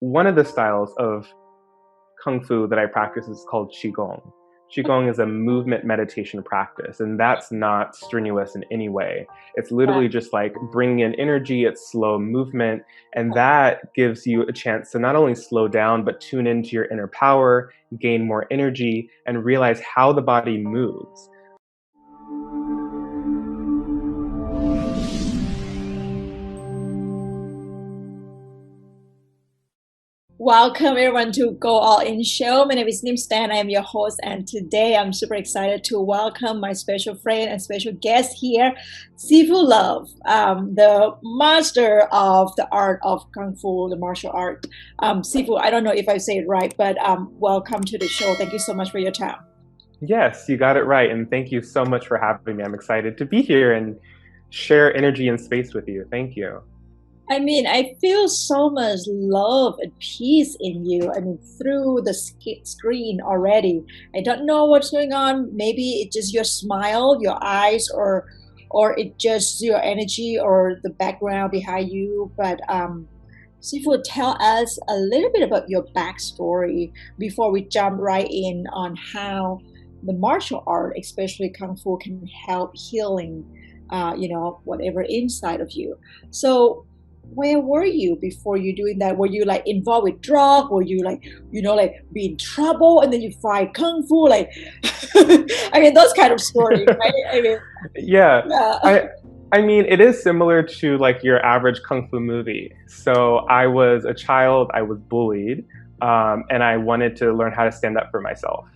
one of the styles of kung fu that I practice is called qigong. Qigong is a movement meditation practice, and that's not strenuous in any way. It's literally just like bringing in energy, it's slow movement, and that gives you a chance to not only slow down, but tune into your inner power, gain more energy, and realize how the body moves. Welcome everyone to Go All In Show. My name is Stant. I am your host, and today I'm super excited to welcome my special friend and special guest here, Sifu Love, the master of the art of Kung Fu, the martial art. Sifu, I don't know if I say it right, but welcome to the show. Thank you so much for your time. Yes, you got it right, and thank you so much for having me. I'm excited to be here and share energy and space with you. Thank you. I mean, I feel so much love and peace in you. I mean, through the screen already. I don't know what's going on. Maybe it's just your smile, your eyes, or it just your energy or the background behind you. But Sifu, tell us a little bit about your backstory before we jump right in on how the martial art, especially Kung Fu, can help healing, whatever inside of you. So where were you before you doing that? Were you like involved with drug? Were you like, be in trouble and then you find kung fu? Like, I mean, those kind of stories, right? I mean, yeah. I mean, it is similar to like your average kung fu movie. So I was a child, I was bullied, and I wanted to learn how to stand up for myself.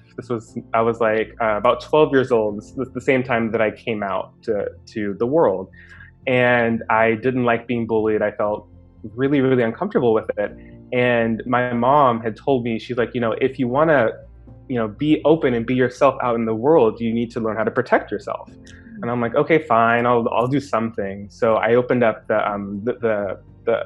I was like about 12 years old. This was the same time that I came out to the world. And I didn't like being bullied. I felt really, really uncomfortable with it. And my mom had told me, she's like, if you want to, be open and be yourself out in the world, you need to learn how to protect yourself. And I'm like, okay, fine, I'll do something. So I opened up the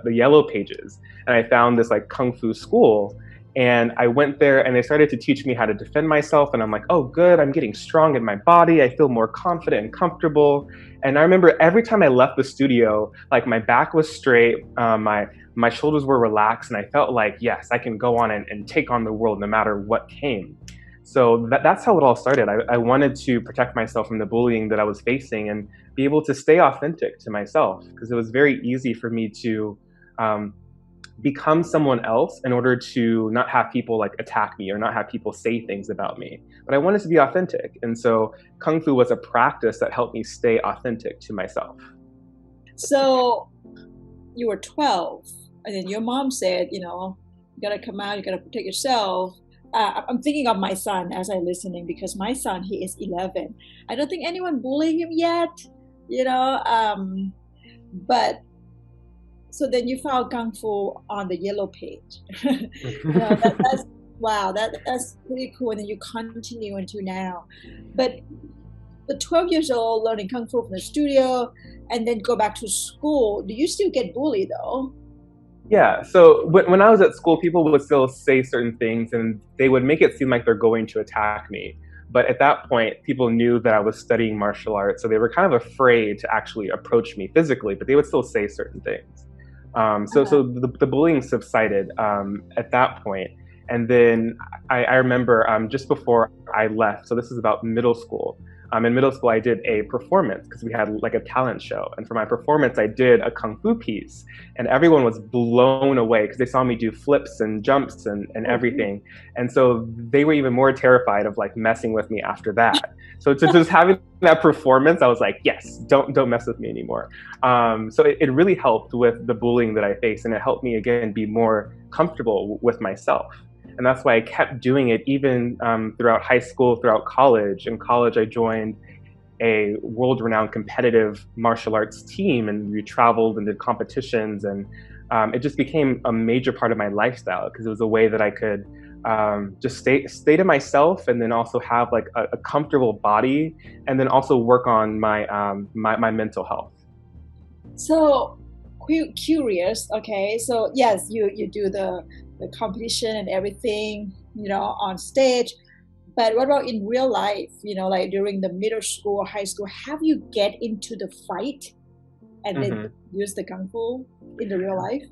yellow pages, and I found this like kung fu school. And I went there and they started to teach me how to defend myself. And I'm like, oh, good, I'm getting strong in my body. I feel more confident and comfortable. And I remember every time I left the studio, like my back was straight, my shoulders were relaxed, and I felt like, yes, I can go on and take on the world no matter what came. So that's how it all started. I wanted to protect myself from the bullying that I was facing and be able to stay authentic to myself, because it was very easy for me to become someone else in order to not have people like attack me or not have people say things about me. But I wanted to be authentic. And so Kung Fu was a practice that helped me stay authentic to myself. So you were 12, and then your mom said, you gotta come out, you gotta protect yourself. I'm thinking of my son as I'm listening, because my son, he is 11. I don't think anyone bullied him yet, but so then you found Kung Fu on the yellow page. That's wow, that's pretty cool. And then you continue into now. But the 12 years old learning Kung Fu from the studio and then go back to school, do you still get bullied though? Yeah, so when I was at school, people would still say certain things and they would make it seem like they're going to attack me. But at that point, people knew that I was studying martial arts, so they were kind of afraid to actually approach me physically, but they would still say certain things. So the bullying subsided at that point. And then I remember just before I left, so this is about middle school. In middle school, I did a performance because we had like a talent show. And for my performance, I did a Kung Fu piece. And everyone was blown away because they saw me do flips and jumps and everything. And so they were even more terrified of like messing with me after that. So just having that performance, I was like, yes, don't mess with me anymore. So it really helped with the bullying that I faced. And it helped me, again, be more comfortable with myself. And that's why I kept doing it even throughout high school, throughout college. In college, I joined a world-renowned competitive martial arts team, and we traveled and did competitions. And it just became a major part of my lifestyle because it was a way that I could just stay to myself, and then also have like a comfortable body, and then also work on my my mental health. So curious, okay? So yes, you do the competition and everything, on stage. But what about in real life, like during the middle school or high school, have you get into the fight and then use the Kung Fu in the real life?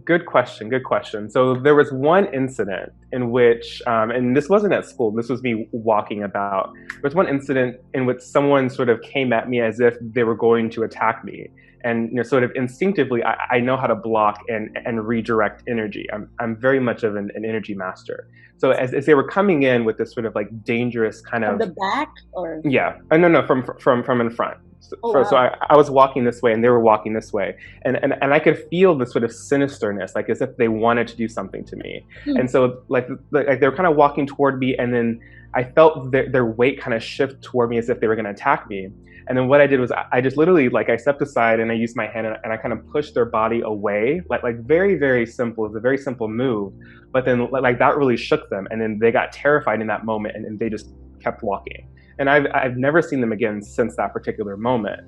Good question. Good question. So there was one incident in which, and this wasn't at school. This was me walking about. There was one incident in which someone sort of came at me as if they were going to attack me, and sort of instinctively, I know how to block and redirect energy. I'm very much of an energy master. So as they were coming in with this sort of like dangerous kind From of, the back or? yeah, no, from in front. Oh So wow. I was walking this way and they were walking this way, and I could feel the sort of sinisterness, like as if they wanted to do something to me. Hmm. And so like they were kind of walking toward me, and then I felt their weight kind of shift toward me as if they were going to attack me. And then what I did was I just literally, like, I stepped aside and I used my hand and I kind of pushed their body away, like very, very simple. It's a very simple move, but then like that really shook them, and then they got terrified in that moment, and they just kept walking. And I've never seen them again since that particular moment.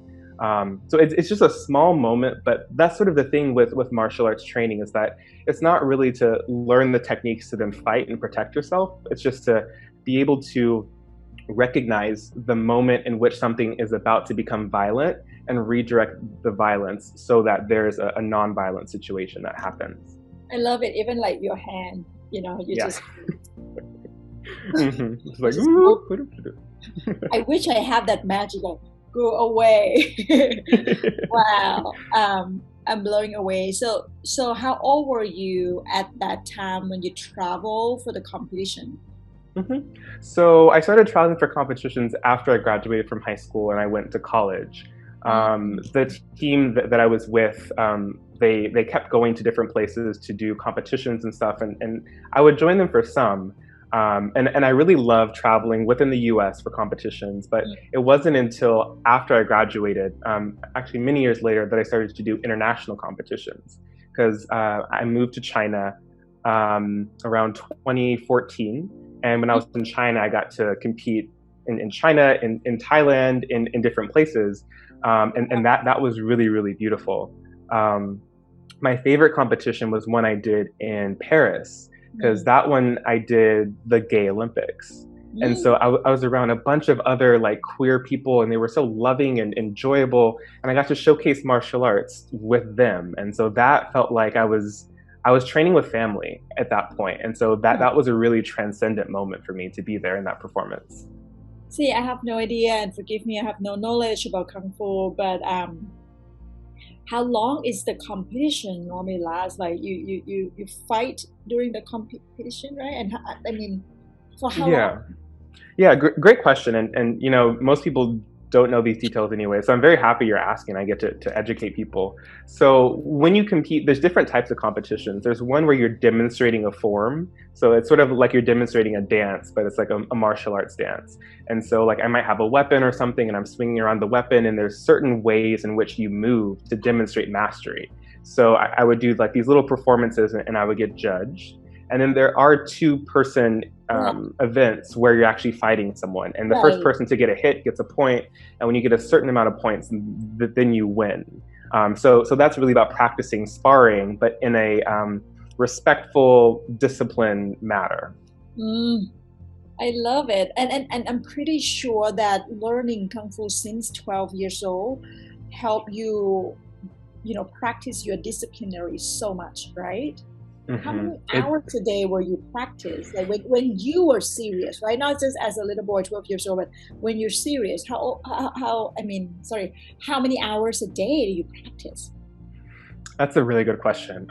So it's just a small moment, but that's sort of the thing with martial arts training, is that it's not really to learn the techniques to then fight and protect yourself. It's just to be able to recognize the moment in which something is about to become violent and redirect the violence so that there's a non-violent situation that happens. I love it. Even like your hand, you Yeah. just It's like, just move. ooh. I wish I have that magic. Like, go away. Wow. I'm blowing away. So how old were you at that time when you travel for the competition? hmm So I started traveling for competitions after I graduated from high school and I went to college. The team that I was with, they kept going to different places to do competitions and stuff, and I would join them for some. And I really loved traveling within the US for competitions, but it wasn't until after I graduated, actually many years later, that I started to do international competitions, because I moved to China around 2014. And when I was in China, I got to compete in China, in Thailand, in different places. And that was really, really beautiful. My favorite competition was one I did in Paris, because that one I did the Gay Olympics. And so I was around a bunch of other like queer people, and they were so loving and enjoyable. And I got to showcase martial arts with them. And so that felt like I was training with family at that point. And so that was a really transcendent moment for me to be there in that performance. See, I have no idea, and forgive me, I have no knowledge about Kung Fu, but how long is the competition normally last? Like you fight during the competition, right? And I mean, for how long? Yeah. Yeah, great question. And most people don't know these details anyway. So I'm very happy you're asking. I get to educate people. So when you compete, there's different types of competitions. There's one where you're demonstrating a form. So it's sort of like you're demonstrating a dance, but it's like a martial arts dance. And so like I might have a weapon or something and I'm swinging around the weapon, and there's certain ways in which you move to demonstrate mastery. So I would do like these little performances, and I would get judged. And then there are two-person events where you're actually fighting someone, and the first Right. person to get a hit gets a point, and when you get a certain amount of points, then you win. So that's really about practicing sparring, but in a respectful, disciplined manner. Mm, I love it. And I'm pretty sure that learning Kung Fu since 12 years old help you, practice your disciplinary so much, right? How hmm many It, hours a day were you practice? Like when you were serious, right? Not just as a little boy, 12 years old, but when you're serious, I mean, sorry, how many hours a day do you practice? That's a really good question.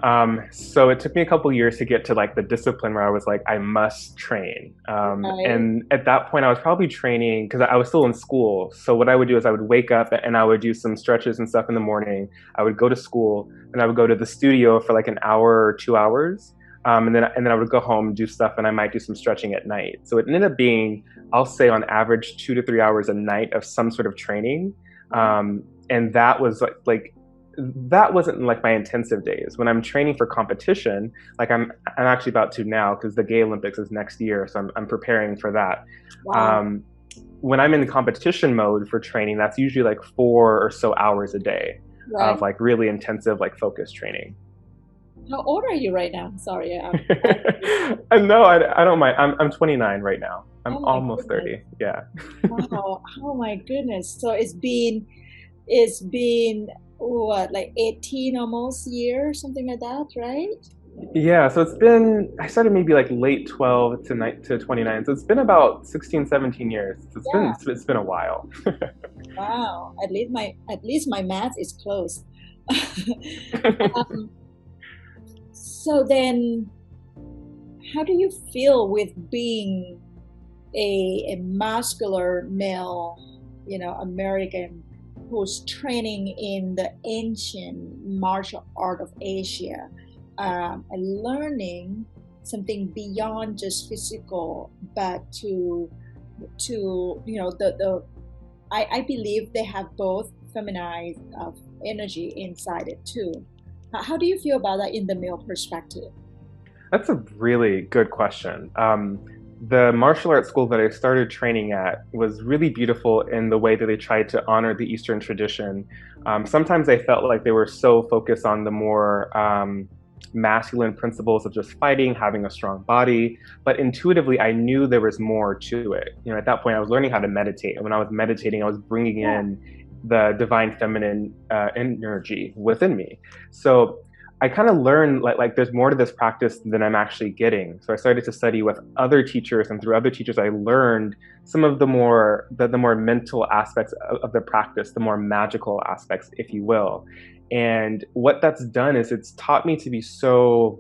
So it took me a couple years to get to like the discipline where I was like, I must train. Right? And at that point, I was probably training because I was still in school. So what I would do is I would wake up and I would do some stretches and stuff in the morning. I would go to school and I would go to the studio for like an hour or 2 hours. And then I would go home, do stuff, and I might do some stretching at night. So it ended up being, I'll say on average, 2 to 3 hours a night of some sort of training. And that was like that wasn't like my intensive days. When I'm training for competition, like I'm actually about to now, because the Gay Olympics is next year, so I'm preparing for that. Wow. Um, when I'm in competition mode for training, that's usually like 4 or so hours a day Right. of like really intensive like focus training. How old are you right now? Sorry. And no, I don't mind. I'm 29 right now. I'm Oh my almost goodness. 30. Yeah. Wow. Oh my goodness. So it's been what, like 18 almost years, something like that, right? Yeah, so it's been, I started maybe like late 12 to 29. So it's been about 16, 17 years. So Yeah. it's been a while. Wow. At least my math is close. Um, so then how do you feel with being a muscular male, American who's training in the ancient martial art of Asia, and learning something beyond just physical, but to the I believe they have both feminine energy inside it too. How do you feel about that in the male perspective? That's a really good question. The martial arts school that I started training at was really beautiful in the way that they tried to honor the Eastern tradition. Sometimes I felt like they were so focused on the more masculine principles of just fighting, having a strong body, but intuitively I knew there was more to it. At that point I was learning how to meditate, and when I was meditating, I was bringing Yeah. in the divine feminine energy within me. So I kind of learned like there's more to this practice than I'm actually getting. So I started to study with other teachers, and through other teachers, I learned some of the more mental aspects of the practice, the more magical aspects, if you will. And what that's done is it's taught me to be so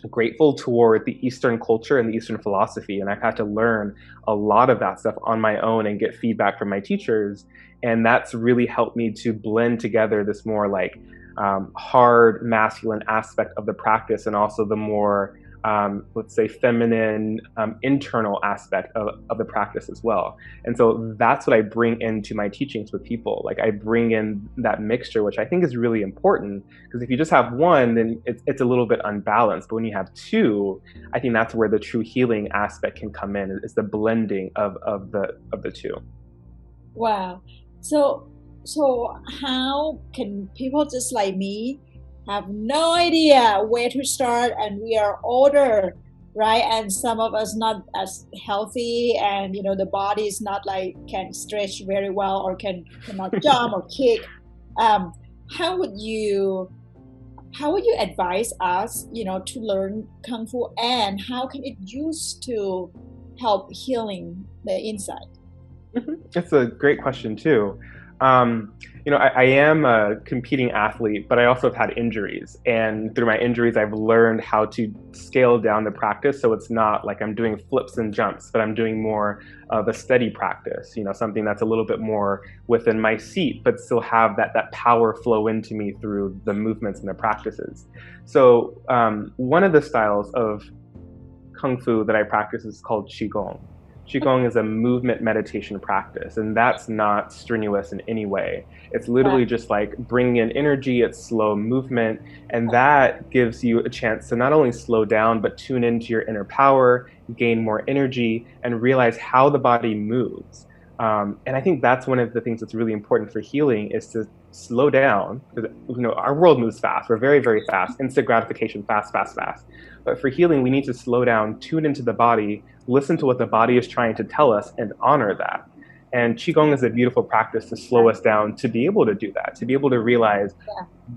grateful toward the Eastern culture and the Eastern philosophy. And I've had to learn a lot of that stuff on my own and get feedback from my teachers. And that's really helped me to blend together this more like hard masculine aspect of the practice, and also the more, let's say, feminine internal aspect of the practice as well. And so that's what I bring into my teachings with people. Like I bring in that mixture, which I think is really important, because if you just have one, then it's a little bit unbalanced. But when you have two, I think that's where the true healing aspect can come in, is the blending of the two. Wow. So how can people just like me have no idea where to start, and we are older, right? And some of us not as healthy, and the body is not like can stretch very well, or cannot jump or kick. Um, how would you advise us, to learn Kung Fu, and how can it use to help healing the inside? That's a great question too. I am a competing athlete, but I also have had injuries. And through my injuries, I've learned how to scale down the practice. So it's not like I'm doing flips and jumps, but I'm doing more of a steady practice, something that's a little bit more within my seat, but still have that power flow into me through the movements and the practices. So one of the styles of Kung Fu that I practice is called Qigong. Qigong is a movement meditation practice, and that's not strenuous in any way. It's Right. literally just like bringing in energy, it's slow movement, and that gives you a chance to not only slow down, but tune into your inner power, gain more energy, and realize how the body moves. And I think that's one of the things that's really important for healing, is to slow down, because our world moves fast. We're very, very fast, instant gratification, fast, fast, fast. But for healing, we need to slow down, tune into the body, listen to what the body is trying to tell us, and honor that. And Qigong is a beautiful practice to slow us down, to be able to do that, to be able to realize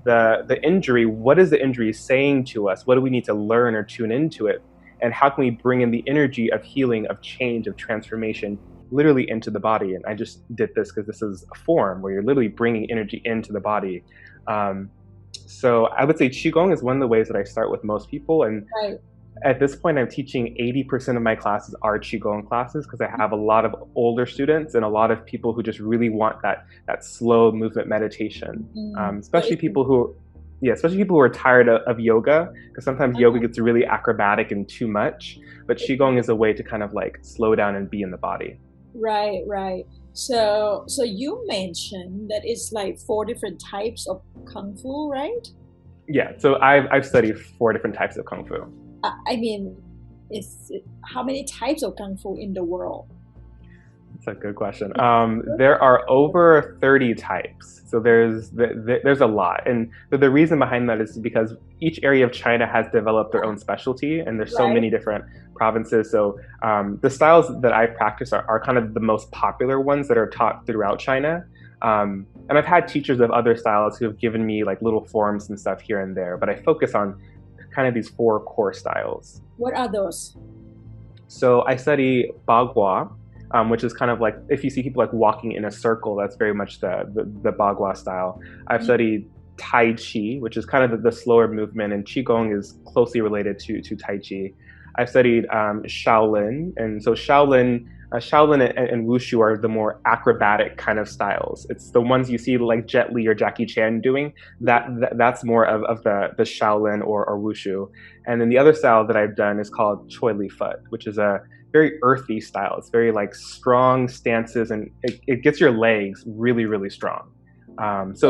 Yeah. the injury, what is the injury saying to us? What do we need to learn or tune into it? And how can we bring in the energy of healing, of change, of transformation, literally into the body? And I just did this because this is a form where you're literally bringing energy into the body. So I would say Qigong is one of the ways that I start with most people. And Right. at this point, I'm teaching 80% of my classes are Qigong classes, because I have a lot of older students and a lot of people who just really want that slow movement meditation. So Especially people who, yeah, especially people who are tired of yoga, because sometimes yoga gets really acrobatic and too much. But Qigong is a way to kind of like slow down and be in the body. right, right. So you mentioned that it's like four different types of Kung Fu, right? Yeah, so I've studied 4 different types of Kung Fu. I mean, how many types of Kung Fu in the world? That's a good question. There are over 30 types, so there's a lot, and the reason behind that is because each area of China has developed their own specialty, and there's so Right. many different provinces. So the styles that I practice are kind of the most popular ones that are taught throughout China. And I've had teachers of other styles who have given me like little forms and stuff here and there, but I focus on kind of these 4 core styles. What are those? So I study Bagua, which is kind of like, if you see people like walking in a circle, that's very much the Bagua style. I've studied Tai Chi, which is kind of the slower movement, and Qigong is closely related to Tai Chi. I've studied Shaolin, and so Shaolin and Wushu are the more acrobatic kind of styles. It's the ones you see like Jet Li or Jackie Chan doing. That's more of the Shaolin or Wushu. And then the other style that I've done is called Choi Li Fut, which is a very earthy style. It's very like strong stances, and it gets your legs really, really strong. Those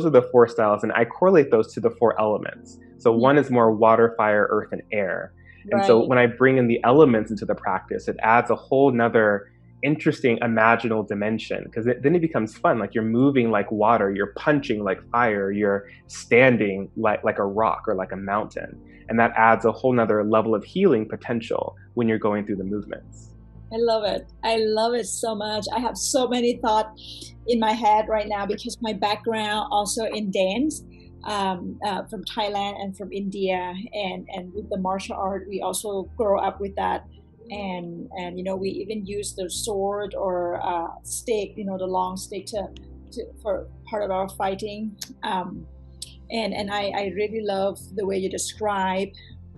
are the 4 styles, and I correlate those to the 4 elements. So one is more water, fire, earth, and air. And so when I bring in the elements into the practice, it adds a whole nother interesting imaginal dimension, because then it becomes fun. Like you're moving like water, you're punching like fire, you're standing like a rock or like a mountain. And that adds a whole nother level of healing potential when you're going through the movements. I love it. I love it so much. I have so many thoughts in my head right now because my background also in dance. From Thailand and from India, and with the martial art, we also grow up with that, and we even use the sword or stick, the long stick for part of our fighting, and I really love the way you describe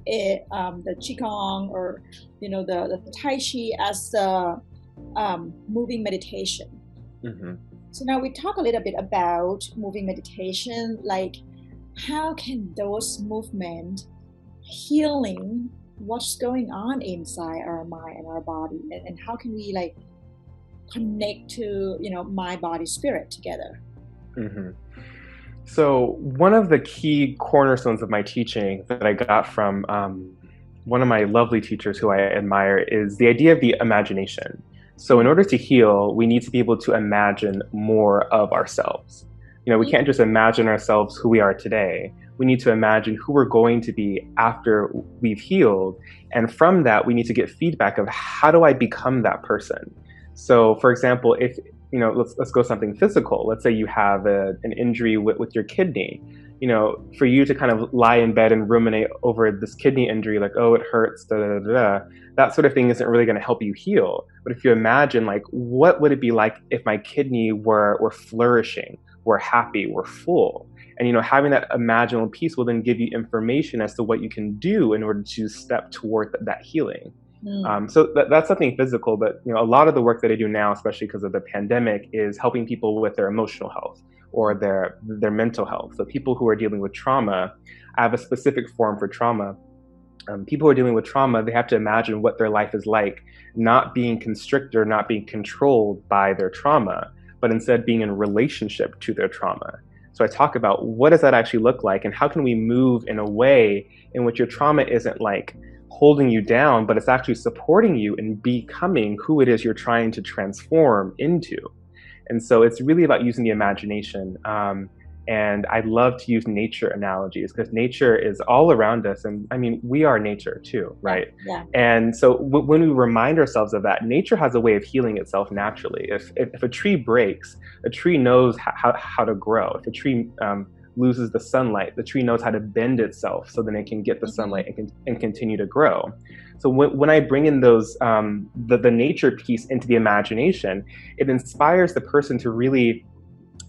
it, the Qigong or the Tai Chi as the moving meditation. Mm-hmm. So now we talk a little bit about moving meditation, like how can those movements healing what's going on inside our mind and our body, and how can we like connect to mind, body, spirit together? Mm-hmm. So one of the key cornerstones of my teaching that I got from one of my lovely teachers who I admire is the idea of the imagination. So in order to heal, we need to be able to imagine more of ourselves. We can't just imagine ourselves who we are today. We need to imagine who we're going to be after we've healed. And from that, we need to get feedback of how do I become that person? So for example, if, let's go something physical. Let's say you have an injury with your kidney. For you to kind of lie in bed and ruminate over this kidney injury, like, oh, it hurts, da, da, da, da, that sort of thing isn't really going to help you heal. But if you imagine, like, what would it be like if my kidney were flourishing, were happy, were full? And, having that imaginal piece will then give you information as to what you can do in order to step toward that healing. So that's something physical, but a lot of the work that I do now, especially because of the pandemic, is helping people with their emotional health or their mental health. So people who are dealing with trauma, I have a specific form for trauma. People who are dealing with trauma, they have to imagine what their life is like, not being constricted or not being controlled by their trauma, but instead being in relationship to their trauma. So I talk about what does that actually look like, and how can we move in a way in which your trauma isn't like holding you down, but it's actually supporting you in becoming who it is you're trying to transform into. And so it's really about using the imagination. And I love to use nature analogies because nature is all around us. And I mean, we are nature too, right? Yeah. And so when we remind ourselves of that, nature has a way of healing itself naturally. If a tree breaks, a tree knows how to grow. If a tree loses the sunlight, the tree knows how to bend itself so then it can get the sunlight and continue to grow. So when I bring in those the nature piece into the imagination, it inspires the person to really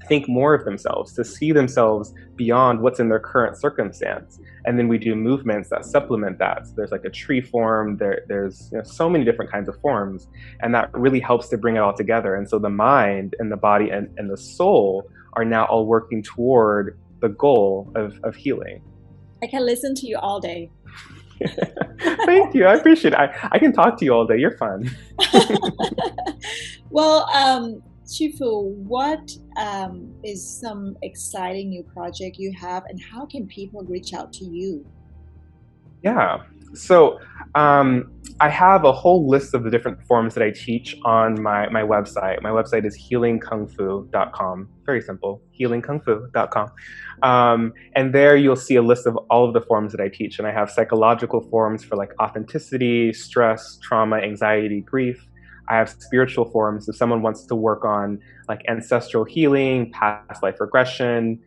think more of themselves, to see themselves beyond what's in their current circumstance. And then we do movements that supplement that. So there's like a tree form, there's so many different kinds of forms, and that really helps to bring it all together. And so the mind and the body and the soul are now all working toward the goal of healing. I can listen to you all day. Thank you. I appreciate it. I can talk to you all day. You're fun. Well, Sifu, what is some exciting new project you have, and how can people reach out to you? Yeah. So I have a whole list of the different forms that I teach on my website. My website is healingkungfu.com. Very simple, healingkungfu.com. And there you'll see a list of all of the forms that I teach. And I have psychological forms for like authenticity, stress, trauma, anxiety, grief. I have spiritual forms. If someone wants to work on like ancestral healing, past life regression,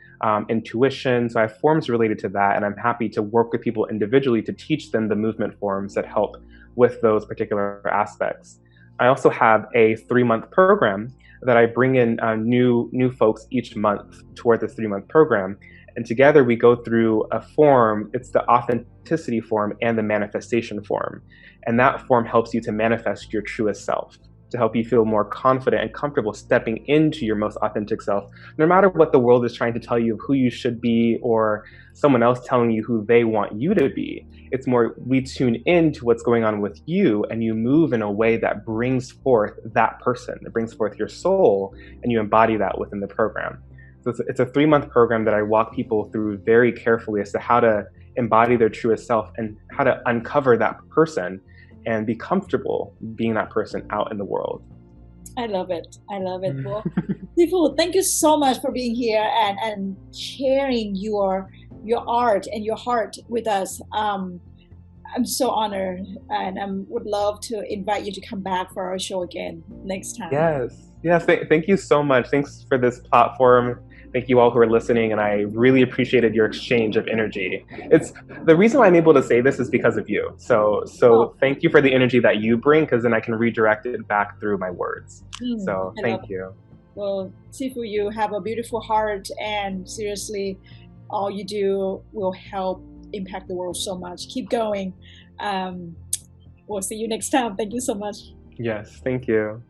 intuition, so I have forms related to that, and I'm happy to work with people individually to teach them the movement forms that help with those particular aspects. I also have a 3-month program that I bring in new folks each month toward this 3-month program. And together we go through a form. It's the authenticity form and the manifestation form. And that form helps you to manifest your truest self, to help you feel more confident and comfortable stepping into your most authentic self, no matter what the world is trying to tell you of who you should be or someone else telling you who they want you to be. It's more we tune into what's going on with you, and you move in a way that brings forth that person, that brings forth your soul, and you embody that within the program. So it's a 3-month program that I walk people through very carefully as to how to embody their truest self and how to uncover that person and be comfortable being that person out in the world. I love it. I love it. Well, Sifu, thank you so much for being here and sharing your art and your heart with us. I'm so honored, and I would love to invite you to come back for our show again next time. Yes. Thank you so much. Thanks for this platform. Thank you all who are listening, and I really appreciated your exchange of energy. It's the reason why I'm able to say this is because of you. So thank you for the energy that you bring, because then I can redirect it back through my words. So thank you. Well, Sifu, you have a beautiful heart, and seriously, all you do will help impact the world so much. Keep going. We'll see you next time. Thank you so much. Yes, thank you.